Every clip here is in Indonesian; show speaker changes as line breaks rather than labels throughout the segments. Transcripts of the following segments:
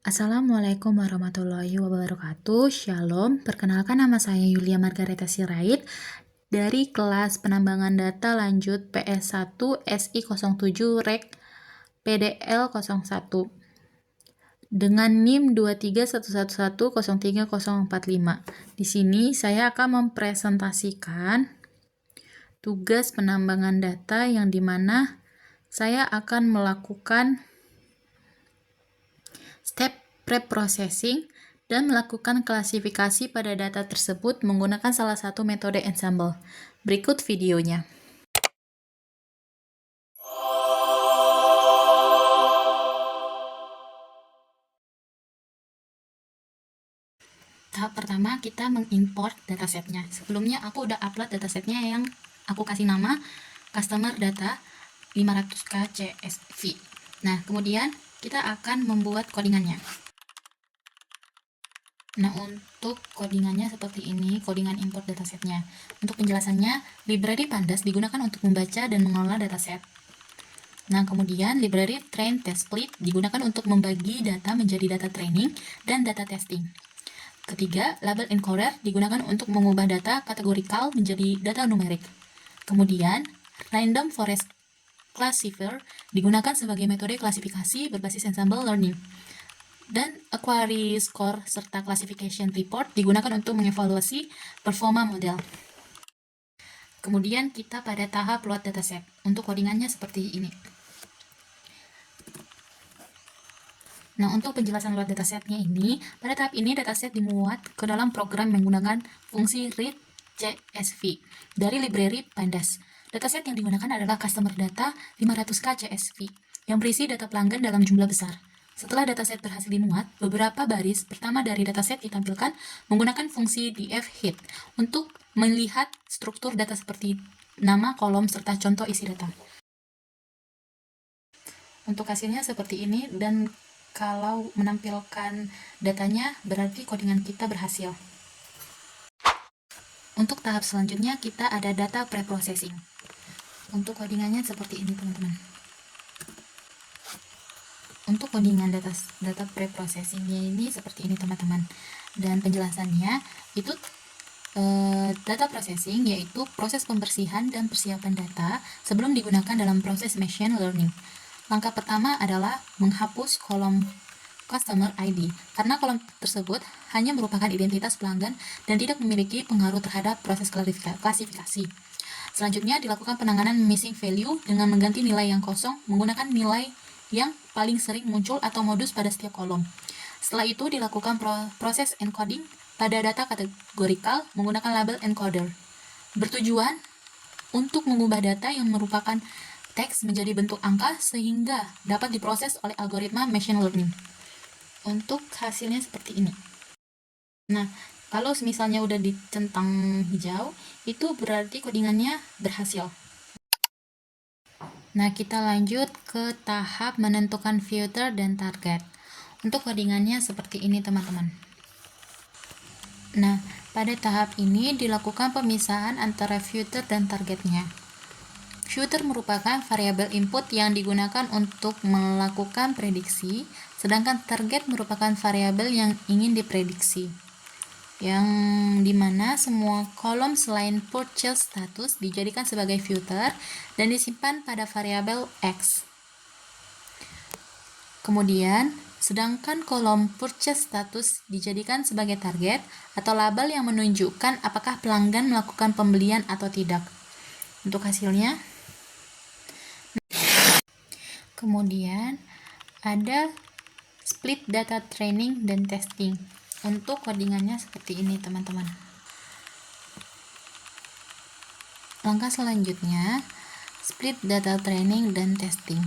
Assalamualaikum warahmatullahi wabarakatuh. Shalom, perkenalkan nama saya Yulia Margareta Sirait dari kelas penambangan data lanjut PS1 SI07 Rek PDL01 dengan NIM 23111030045. Di sini saya akan mempresentasikan tugas penambangan data yang dimana saya akan melakukan step pre-processing dan melakukan klasifikasi pada data tersebut menggunakan salah satu metode ensemble. Berikut videonya. Tahap pertama, kita mengimport datasetnya. Sebelumnya aku udah upload datasetnya yang aku kasih nama customer data 500k CSV. Nah, kemudian kita akan membuat codingannya. Nah, untuk codingannya seperti ini, codingan import datasetnya. Untuk penjelasannya, library pandas digunakan untuk membaca dan mengelola dataset. Nah, kemudian library train test split digunakan untuk membagi data menjadi data training dan data testing. Ketiga, label encoder digunakan untuk mengubah data kategorikal menjadi data numerik. Kemudian, random forest classifier digunakan sebagai metode klasifikasi berbasis ensemble learning. Dan query score serta classification report digunakan untuk mengevaluasi performa model. Kemudian kita pada tahap load dataset. Untuk codingannya seperti ini. Nah, untuk penjelasan load datasetnya ini, pada tahap ini dataset dimuat ke dalam program menggunakan fungsi read CSV dari library pandas. Dataset yang digunakan adalah customer data 500k CSV yang berisi data pelanggan dalam jumlah besar. Setelah dataset berhasil dimuat, beberapa baris pertama dari dataset ditampilkan menggunakan fungsi df-hit untuk melihat struktur data seperti nama, kolom, serta contoh isi data. Untuk hasilnya seperti ini, dan kalau menampilkan datanya berarti codingan kita berhasil. Untuk tahap selanjutnya kita ada data pre-processing. Untuk codingannya seperti ini, teman-teman. Untuk codingan data pre-processingnya ini seperti ini, teman-teman. Dan penjelasannya itu data processing yaitu proses pembersihan dan persiapan data sebelum digunakan dalam proses machine learning. Langkah pertama adalah menghapus kolom customer ID karena kolom tersebut hanya merupakan identitas pelanggan dan tidak memiliki pengaruh terhadap proses klasifikasi. Selanjutnya dilakukan penanganan missing value dengan mengganti nilai yang kosong menggunakan nilai yang paling sering muncul atau modus pada setiap kolom. Setelah itu dilakukan proses encoding pada data kategorikal menggunakan label encoder. Bertujuan untuk mengubah data yang merupakan teks menjadi bentuk angka sehingga dapat diproses oleh algoritma machine learning. Untuk hasilnya seperti ini. Nah, kalau misalnya udah dicentang hijau, itu berarti codingannya berhasil. Nah, kita lanjut ke tahap menentukan filter dan target. Untuk codingannya seperti ini, teman-teman. Nah, pada tahap ini dilakukan pemisahan antara filter dan targetnya. Filter merupakan variabel input yang digunakan untuk melakukan prediksi, sedangkan target merupakan variabel yang ingin diprediksi, yang dimana semua kolom selain purchase status dijadikan sebagai filter dan disimpan pada variabel X. Kemudian, sedangkan kolom purchase status dijadikan sebagai target atau label yang menunjukkan apakah pelanggan melakukan pembelian atau tidak. Untuk hasilnya, kemudian ada split data training dan testing. Untuk codingannya seperti ini, teman-teman. Langkah selanjutnya, split data training dan testing.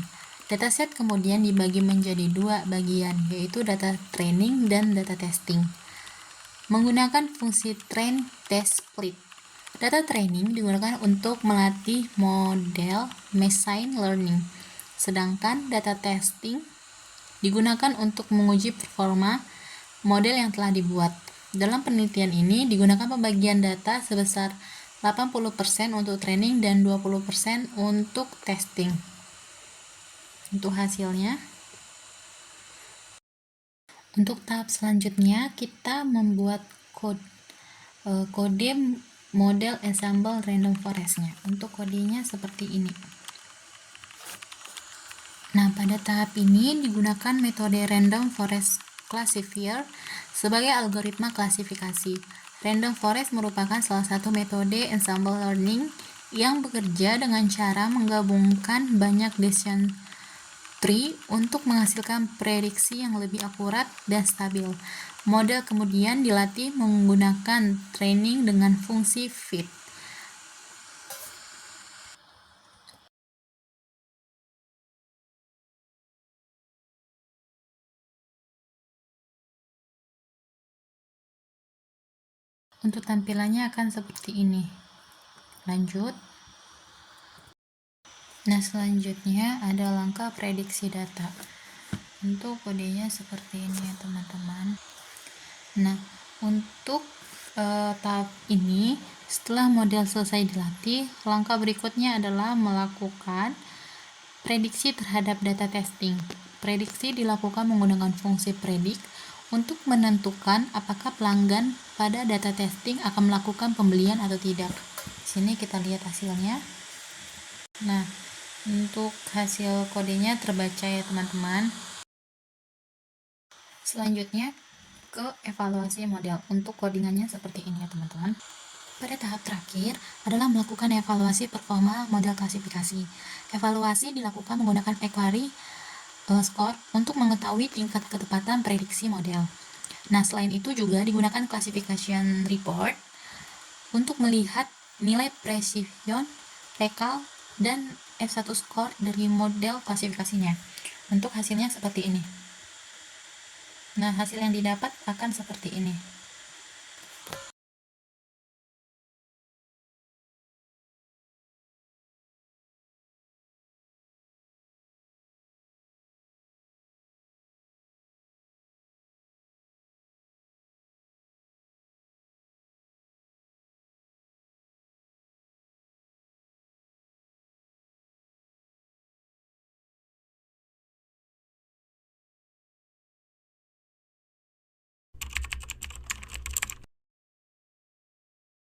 Dataset kemudian dibagi menjadi dua bagian, yaitu data training dan data testing. Menggunakan fungsi train test split. Data training digunakan untuk melatih model machine learning, sedangkan data testing digunakan untuk menguji performa model yang telah dibuat. Dalam penelitian ini digunakan pembagian data sebesar 80% untuk training dan 20% untuk testing. Untuk hasilnya, Untuk tahap selanjutnya, kita membuat kode model ensemble random forest-nya. Untuk kodenya seperti ini. Nah, pada tahap ini digunakan metode random forest classifier sebagai algoritma klasifikasi. Random forest merupakan salah satu metode ensemble learning yang bekerja dengan cara menggabungkan banyak decision tree untuk menghasilkan prediksi yang lebih akurat dan stabil. Model kemudian dilatih menggunakan training dengan fungsi fit. Untuk tampilannya akan seperti ini. Lanjut. Nah, selanjutnya ada langkah prediksi data. Untuk kodenya seperti ini ya teman-teman. Nah, untuk tahap ini, setelah model selesai dilatih, langkah berikutnya adalah melakukan prediksi terhadap data testing. Prediksi dilakukan menggunakan fungsi predict untuk menentukan apakah pelanggan pada data testing akan melakukan pembelian atau tidak. Di sini kita lihat hasilnya. Nah, untuk hasil kodenya terbaca ya teman-teman. Selanjutnya ke evaluasi model. Untuk codingannya seperti ini ya teman-teman. Pada tahap terakhir adalah melakukan evaluasi performa model klasifikasi. Evaluasi dilakukan menggunakan equary score untuk mengetahui tingkat ketepatan prediksi model. Nah, selain itu juga digunakan classification report untuk melihat nilai precision, recall, dan F1 score dari model klasifikasinya. Untuk hasilnya seperti ini. Nah, hasil yang didapat akan seperti ini.